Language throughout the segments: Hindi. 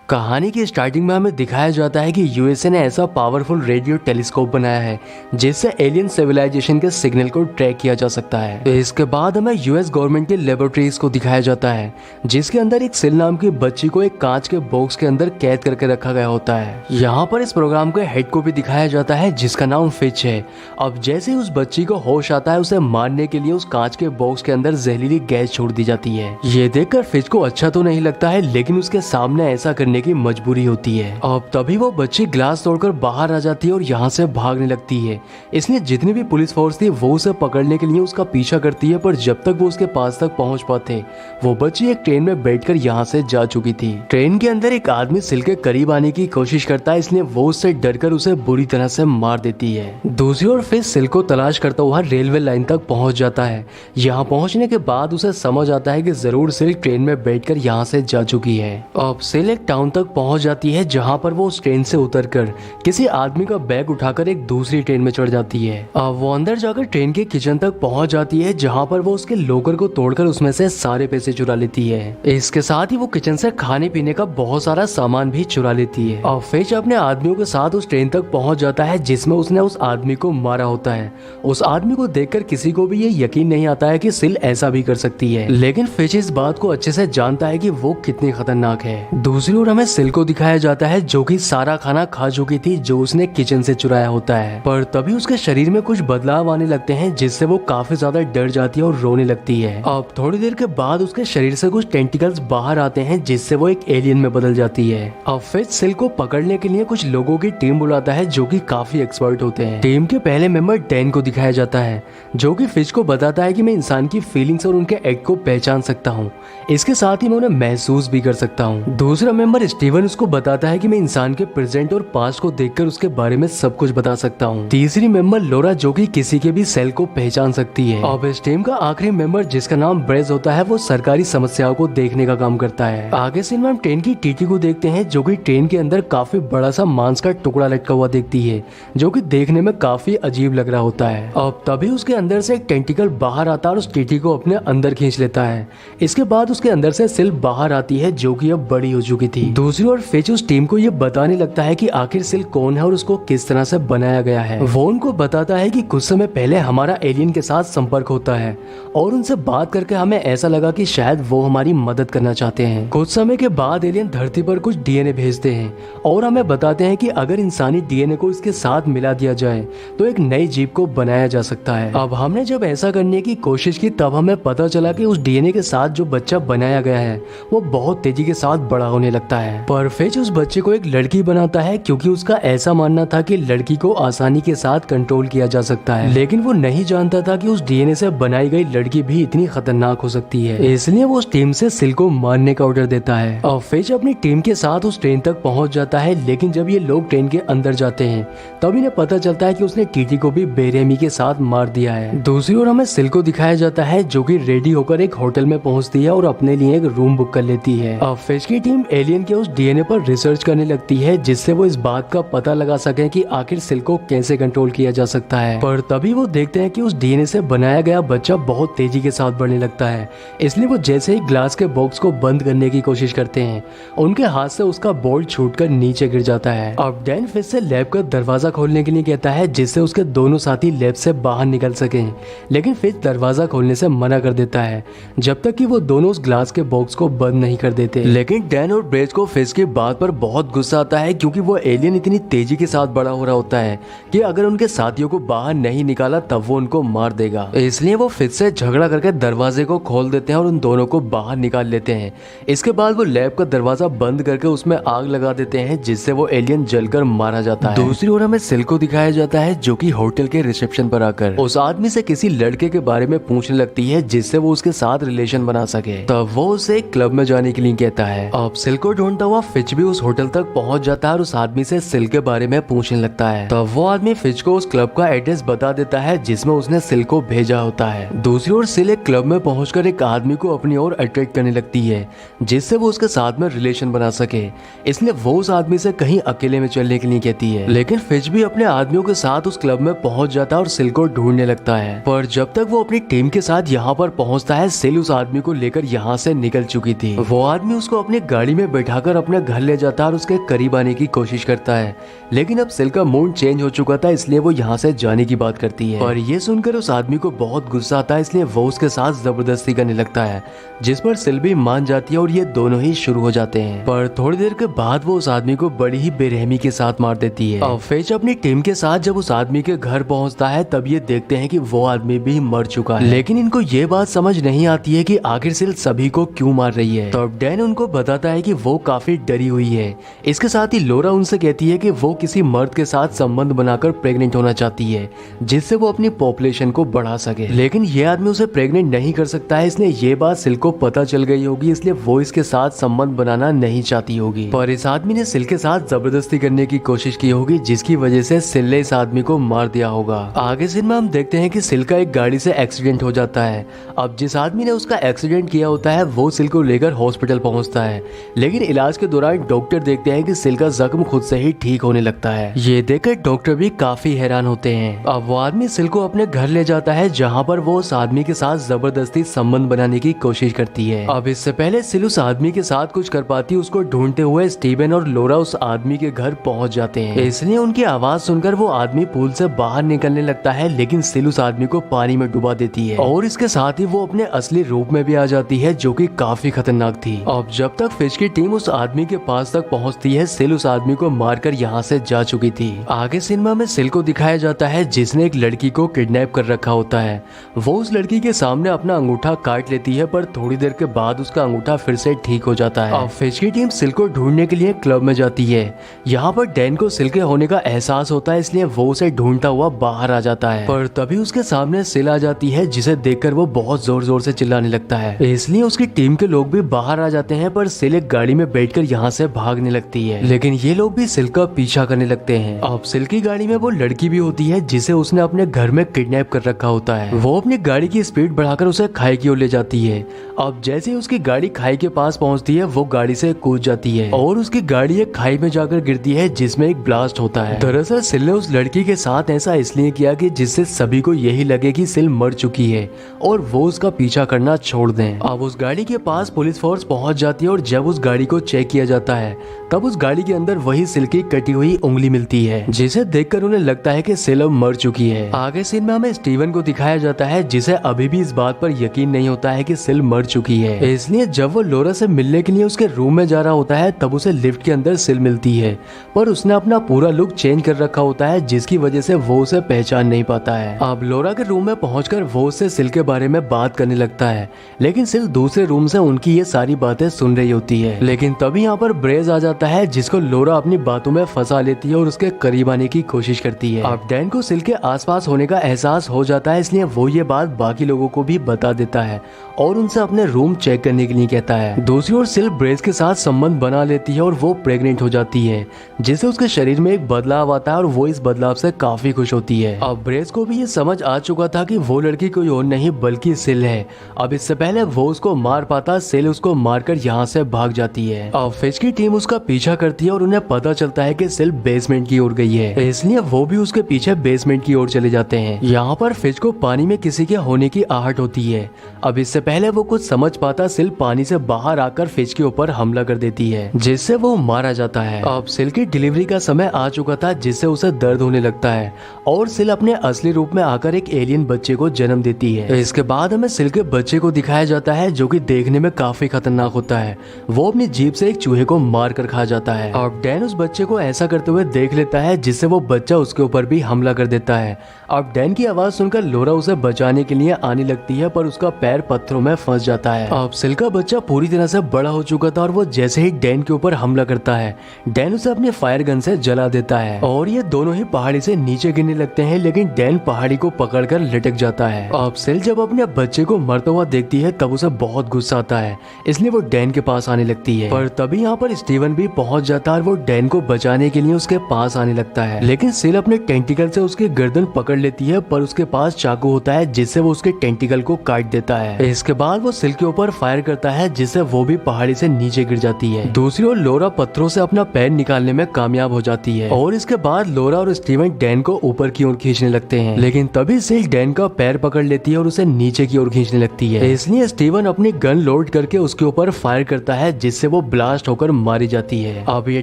कहानी की स्टार्टिंग में हमें दिखाया जाता है कि यूएसए ने ऐसा पावरफुल रेडियो टेलीस्कोप बनाया है जिससे एलियन सिविलाइजेशन के सिग्नल को ट्रैक किया जा सकता है। तो इसके बाद हमें यूएस गवर्नमेंट की लेबोरेटरीज को दिखाया जाता है जिसके अंदर एक सिल नाम की बच्ची को एक कांच के बॉक्स के अंदर कैद करके रखा गया होता है। यहाँ पर इस प्रोग्राम के हेड को भी दिखाया जाता है जिसका नाम फिच है। अब जैसे ही उस बच्ची को होश आता है उसे मारने के लिए उस कांच के बॉक्स के अंदर जहरीली गैस छोड़ दी जाती है। ये देखकर फिच को अच्छा तो नहीं लगता है लेकिन उसके सामने ऐसा करने की मजबूरी होती है। अब तभी वो बच्ची ग्लास तोड़कर बाहर आ जाती है और यहाँ से भागने लगती है। इसलिए जितनी भी पुलिस फोर्स थी वो उसे पकड़ने के लिए उसका पीछा करती है, पर जब तक वो उसके पास तक पहुंच पाते वो बच्ची एक ट्रेन में बैठकर यहाँ से जा चुकी थी। ट्रेन के अंदर एक आदमी सिल के करीब आने की कोशिश करता है, इसलिए वो उससे डरकर उसे बुरी तरह से मार देती है। दूसरी ओर फिश सिल को तलाश करता हुआ रेलवे लाइन तक पहुंच जाता है। यहाँ पहुंचने के बाद उसे समझ आता है कि जरूर सिल ट्रेन में बैठकर यहाँ से जा चुकी है। अब सिल एक टाउन तक पहुंच जाती है जहां पर वो उस ट्रेन से उतरकर किसी आदमी का बैग उठाकर एक दूसरी ट्रेन में चढ़ जाती है। अब वो अंदर जाकर ट्रेन के किचन तक पहुंच जाती है जहां पर वो उसके लॉकर को तोड़कर उसमें से सारे पैसे चुरा लेती है। इसके साथ ही वो किचन से खाने पीने का बहुत सारा सामान भी चुरा लेती है। अब फिश अपने आदमियों के साथ उस ट्रेन तक पहुंच जाता है जिसमें उसने उस आदमी को मारा होता है। उस आदमी को देखकर किसी को भी ये यकीन नहीं आता है कि सिल ऐसा भी कर सकती है, लेकिन फिश इस बात को अच्छे से जानता है कि वो कितनी खतरनाक है। दूसरी ओर हमें सिल को दिखाया जाता है जो कि सारा खाना खा चुकी थी जो उसने किचन से चुराया होता है, पर तभी उसके शरीर में कुछ बदलाव आने लगते हैं जिससे वो काफी ज्यादा डर जाती है और रोने लगती है। अब थोड़ी देर के बाद उसके शरीर से कुछ टेंटिकल्स बाहर आते हैं जिससे वो एक एलियन में बदल जाती है। अब फिश सिल को पकड़ने के लिए कुछ लोगों की टीम बुलाता है जो कि काफी एक्सपर्ट होते हैं। टीम के पहले मेंबर डैन को दिखाया जाता है जो कि फिश को बताता है कि मैं इंसान की फीलिंग्स और उनके एक्ट को पहचान सकता हूँ, इसके साथ ही मैं उन्हें महसूस भी कर सकता हूँ। दूसरा मेंबर स्टीवन उसको बताता है कि मैं इंसान के प्रेजेंट और पास्ट को देखकर उसके बारे में सब कुछ बता सकता हूँ। तीसरी मेंबर लोरा जो कि किसी के भी सेल को पहचान सकती है। अब इस टीम का आखिरी मेंबर जिसका नाम ब्रेज होता है वो सरकारी समस्याओं को देखने का काम करता है। आगे से हम ट्रेन की टीटी को देखते हैं जो कि ट्रेन के अंदर काफी बड़ा सा मांस का टुकड़ा लटका हुआ देखती है जो कि देखने में काफी अजीब लग रहा होता है। अब तभी उसके अंदर से एक टेंटिकल बाहर आता है और उस टीटी को अपने अंदर खींच लेता है। इसके बाद उसके अंदर से सिल बाहर आती है जो कि अब बड़ी हो चुकी थी। दूसरी ओर फिच उस टीम को ये बताने लगता है कि आखिर सिल कौन है और उसको किस तरह से बनाया गया है। वो उनको बताता है कि कुछ समय पहले हमारा एलियन के साथ संपर्क होता है और उनसे बात करके हमें ऐसा लगा कि शायद वो हमारी मदद करना चाहते हैं। कुछ समय के बाद एलियन धरती पर कुछ डीएनए भेजते हैं और हमें बताते हैं कि अगर इंसानी डीएनए को इसके साथ मिला दिया जाए तो एक नई जीव को बनाया जा सकता है। अब हमने जब ऐसा करने की कोशिश की तब हमें पता चला कि उस डीएनए के साथ जो बच्चा बनाया गया है वो बहुत तेजी के साथ बड़ा होने लगता है। पर फिच उस बच्चे को एक लड़की बनाता है क्योंकि उसका ऐसा मानना था कि लड़की को आसानी के साथ कंट्रोल किया जा सकता है, लेकिन वो नहीं जानता था कि उस डीएनए से बनाई गई लड़की भी इतनी खतरनाक हो सकती है। इसलिए वो उस टीम से सिल को मारने का ऑर्डर देता है। और फिच अपनी टीम के साथ उस ट्रेन तक पहुंच जाता है, लेकिन जब ये लोग ट्रेन के अंदर जाते हैं तब इन्हें पता चलता है कि उसने टीटी को भी बेरहमी के साथ मार दिया है। दूसरी ओर हमें सिल को दिखाया जाता है जो कि रेडी होकर एक होटल में पहुंचती है और अपने लिए एक रूम बुक कर लेती है। अब फिच की टीम एलियन के उस डीएनए पर रिसर्च करने लगती है जिससे वो इस बात का पता लगा सके कि आखिर सिल को कैसे कंट्रोल किया जा सकता है। पर तभी वो देखते हैं कि उस डीएनए से बनाया गया बच्चा बहुत तेजी के साथ बढ़ने लगता है, इसलिए वो जैसे ही ग्लास के बॉक्स को बंद करने की कोशिश करते हैं उनके हाथ से उसका बोल्ट छूटकर नीचे गिर जाता है। अब डैन फिश से लैब का दरवाजा खोलने के लिए कहता है जिससे उसके दोनों साथी लैब से बाहर निकल सके, लेकिन फिश दरवाजा खोलने से मना कर देता है जब तक कि वो दोनों उस ग्लास के बॉक्स को बंद नहीं कर देते। लेकिन डैन और ब्रेज को फिश की बात पर बहुत गुस्सा आता है क्योंकि वो एलियन इतनी तेजी के साथ बड़ा हो रहा होता है कि अगर उनके साथियों को बाहर नहीं निकाला तब वो उनको मार देगा। इसलिए वो फिश से झगड़ा करके दरवाजे को खोल देते हैं और उन दोनों को बाहर निकाल लेते हैं। इसके बाद वो लैब का दरवाजा बंद करके उसमें आग लगा देते हैं जिससे वो एलियन जलकर मारा जाता है। दूसरी ओर हमें सिल को दिखाया जाता है जो कि होटल के रिसेप्शन पर आकर उस आदमी से किसी लड़के के बारे में पूछने लगती है जिससे वो उसके साथ रिलेशन बना सके। तब वो उसे एक क्लब में जाने के लिए कहता है। अब सिल को ढूंढता हुआ फिच भी उस होटल तक पहुंच जाता है और उस आदमी से सिल के बारे में पूछने लगता है। तब वो आदमी फिच को उस क्लब का एड्रेस बता देता है जिसमें उसने सिल को भेजा होता है। दूसरी ओर सिल एक क्लब में पहुंचकर एक आदमी को अपनी ओर अट्रैक्ट करने लगती है जिससे वो उसके साथ में रिलेशन बना सके, इसलिए वो उस आदमी से कहीं अकेले में चलने के लिए कहती है। लेकिन फिच भी अपने आदमियों के साथ उस क्लब में पहुंच जाता है और सिल को ढूंढने लगता है। पर जब तक वो अपनी टीम के साथ यहाँ पर पहुंचता है सिल उस आदमी को लेकर यहाँ से निकल चुकी थी। वो आदमी उसको अपनी गाड़ी में बैठा उठाकर अपने घर ले जाता है और उसके करीब आने की कोशिश करता है, लेकिन अब सिल का मूड चेंज हो चुका था, इसलिए वो यहाँ से जाने की बात करती है। और ये सुनकर उस आदमी को बहुत गुस्सा आता है, इसलिए वो उसके साथ जबरदस्ती करने लगता है, जिस पर सिल भी मान जाती है और ये दोनों ही शुरू हो जाते हैं। पर थोड़ी देर के बाद वो उस आदमी को बड़ी ही बेरहमी के साथ मार देती है। अब फिच अपनी टीम के साथ जब उस आदमी के घर पहुंचता है तब ये देखते हैं कि वो आदमी भी मर चुका है, लेकिन इनको ये बात समझ नहीं आती है कि आखिर सिल सभी को क्यों मार रही है। तो अब डैन उनको बताता है कि वो काफी डरी हुई है। इसके साथ ही लोरा उनसे कहती है कि वो किसी मर्द के साथ संबंध बनाकर प्रेग्नेंट होना चाहती है, जिससे वो अपनी पॉपुलेशन को बढ़ा सके, लेकिन ये आदमी उसे प्रेग्नेंट नहीं कर सकता है, इसलिए ये बात सिल को पता चल गई होगी, इसलिए वो इसके साथ संबंध बनाना नहीं चाहती होगी। पर इस आदमी ने सिल के साथ जबरदस्ती करने की कोशिश की होगी, जिसकी वजह से सिल ने इस आदमी को मार दिया होगा। आगे सीन में हम देखते हैं कि सिल का एक गाड़ी से एक्सीडेंट हो जाता है। अब जिस आदमी ने उसका एक्सीडेंट किया होता है वो सिल को लेकर हॉस्पिटल पहुंचता है, लेकिन इलाज के दौरान डॉक्टर देखते हैं कि सिल का जख्म खुद से ही ठीक होने लगता है। ये देखकर डॉक्टर भी काफी हैरान होते हैं। अब वो आदमी सिल को अपने घर ले जाता है, जहाँ पर वो उस आदमी के साथ जबरदस्ती संबंध बनाने की कोशिश करती है। अब इससे पहले सिल उस आदमी के साथ कुछ कर पाती, उसको ढूंढते हुए स्टीवन और लोरा उस आदमी के घर पहुंच जाते हैं। इसलिए उनकी आवाज सुनकर वो आदमी पूल से बाहर निकलने लगता है, लेकिन सिल उस आदमी को पानी में डुबा देती है और इसके साथ ही वो अपने असली रूप में भी आ जाती है, जो कि काफी खतरनाक थी। अब जब तक फिश की टीम उस आदमी के पास तक पहुंचती है, सिल उस आदमी को मारकर यहाँ से जा चुकी थी। आगे सिनेमा में सिल को दिखाया जाता है जिसने एक लड़की को किडनैप कर रखा होता है। वो उस लड़की के सामने अपना अंगूठा काट लेती है, पर थोड़ी देर के बाद उसका अंगूठा फिर से ठीक हो जाता है। अब फिश की टीम सिल को ढूंढने के लिए क्लब में जाती है। यहाँ पर डैन को सिल के होने का एहसास होता है, इसलिए वो उसे ढूंढता हुआ बाहर आ जाता है, पर तभी उसके सामने सिल आ जाती है, जिसे देखकर वो बहुत जोर जोर से चिल्लाने लगता है। इसलिए उसकी टीम के लोग भी बाहर आ जाते हैं, पर सिल एक गाड़ी में बैठकर यहाँ से भागने लगती है, लेकिन ये लोग भी सिल का पीछा करने लगते हैं। अब सिल की गाड़ी में वो लड़की भी होती है जिसे उसने अपने घर में किडनैप कर रखा होता है। वो अपनी गाड़ी की स्पीड बढ़ाकर उसे खाई की ओर ले जाती है। अब जैसे ही उसकी गाड़ी खाई के पास पहुंचती है, वो गाड़ी से कूद जाती है और उसकी गाड़ी एक खाई में जाकर गिरती है, जिसमें एक ब्लास्ट होता है। दरअसल सिल ने उस लड़की के साथ ऐसा इसलिए किया कि जिससे सभी को यही लगे कि सिल मर चुकी है और वो उसका पीछा करना छोड़ दें। अब उस गाड़ी के पास पुलिस फोर्स पहुंच जाती है और जब उस गाड़ी को चेक किया जाता है तब उस गाड़ी के अंदर वही सिल की कटी हुई उंगली मिलती है, जिसे देखकर उन्हें लगता है कि सिल अब मर चुकी है। आगे सीन में हमें स्टीवन को दिखाया जाता है, जिसे अभी भी इस बात पर यकीन नहीं होता है कि सिल मर चुकी है। इसलिए जब वो लोरा से मिलने के लिए उसके रूम में जा रहा होता है तब उसे लिफ्ट के अंदर सिल मिलती है, पर उसने अपना पूरा लुक चेंज कर रखा होता है, जिसकी वजह से वो उसे पहचान नहीं पाता है। अब लोरा के रूम में पहुंचकर वो उससे सिल के बारे में बात करने लगता है, लेकिन सिल दूसरे रूम से उनकी ये सारी बातें सुन रही होती है। लेकिन तभी यहाँ पर ब्रेज आ जाता है, जिसको लोरा अपनी बातों में फंसा लेती है और उसके करीब आने की कोशिश करती है। अब डैन को सिल के आसपास होने का एहसास हो जाता है, इसलिए वो ये बात बाकी लोगों को भी बता देता है और उनसे अपने रूम चेक करने के लिए कहता है। दूसरी ओर सिल ब्रेज के साथ संबंध बना लेती है और वो प्रेग्नेंट हो जाती है, जिससे उसके शरीर में एक बदलाव आता है और वो इस बदलाव से काफी खुश होती है। अब ब्रेज को भी ये समझ आ चुका था कि वो लड़की कोई और नहीं बल्कि सिल है। अब इससे पहले वो उसको मार पाता, सिल उसको मारकर यहाँ से भाग जाती है। अब फिश की टीम उसका पीछा करती है और उन्हें पता चलता है कि सिल बेसमेंट की ओर गई है, इसलिए वो भी उसके पीछे बेसमेंट की ओर चले जाते हैं। यहाँ पर फिश को पानी में किसी के होने की आहट होती है। अब इससे पहले वो कुछ समझ पाता, सिल पानी से बाहर आकर फिश के ऊपर हमला कर देती है, जिससे वो मारा जाता है। अब सिल की डिलीवरी का समय आ चुका था, जिससे उसे दर्द होने लगता है और सिल अपने असली रूप में आकर एक एलियन बच्चे को जन्म देती है। इसके बाद हमें सिल के बच्चे को दिखाया जाता है, जो कि देखने में काफी खतरनाक होता है। वो अपनी जीभ से एक चूहे को मार कर खा जाता है और डैन उस बच्चे को ऐसा करते हुए देख लेता है, जिससे वो बच्चा उसके ऊपर भी हमला कर देता है। अब डैन की आवाज सुनकर लोरा उसे बचाने के लिए आने लगती है, पर उसका पैर पत्थरों में फंस जाता है। अब सिल का बच्चा पूरी तरह से बड़ा हो चुका था और वो जैसे ही डैन के ऊपर हमला करता है, डैन उसे अपने फायर गन से जला देता है और ये दोनों ही पहाड़ी से नीचे गिरने लगते हैं, लेकिन डैन पहाड़ी को पकड़कर लटक जाता है। अब सिल जब अपने बच्चे को मरता हुआ देखती है तब उसे बहुत गुस्सा आता है, इसलिए वो डैन के पास आने लगती है। पर तभी यहाँ पर स्टीवन भी पहुंच जाता है और वो डैन को बचाने के लिए उसके पास आने लगता है, लेकिन सिल अपने टेंटिकल से उसकी गर्दन पकड़ लेती है, पर उसके पास चाकू होता है, जिससे वो उसके टेंटिकल को काट देता है। इसके बाद वो सिल के ऊपर फायर करता है, जिससे वो भी पहाड़ी से नीचे गिर जाती है। दूसरी ओर लोरा पत्थरों से अपना पैर निकालने में कामयाब हो जाती है और इसके बाद लोरा और स्टीवन डैन को ऊपर की ओर खींचने लगते हैं, लेकिन तभी सिल डैन का पैर पकड़ लेती है और उसे नीचे की ओर खींचने लगती है। इसलिए स्टीवन अपनी गन लोड करके उसके ऊपर फायर करता है, जिससे वो ब्लास्ट होकर मारी जाती है। अब ये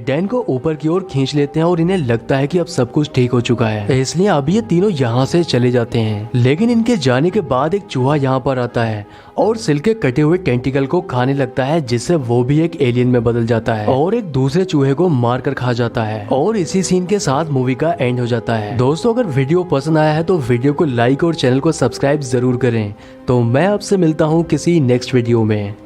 डैन को ऊपर की ओर खींच लेते हैं और इन्हें लगता है कि अब सब कुछ ठीक हो चुका है, इसलिए अब ये तीनों यहाँ से चले जाते हैं। लेकिन इनके जाने के बाद एक चूहा यहाँ पर आता है और सिल के कटे हुए टेंटिकल को खाने लगता है, जिससे वो भी एक एलियन में बदल जाता है और एक दूसरे चूहे को मार कर खा जाता है। और इसी सीन के साथ मूवी का एंड हो जाता है। दोस्तों, अगर वीडियो पसंद आया है तो वीडियो को लाइक और चैनल को सब्सक्राइब जरूर करें। तो मैं आपसे मिलता हूँ किसी नेक्स्ट वीडियो में।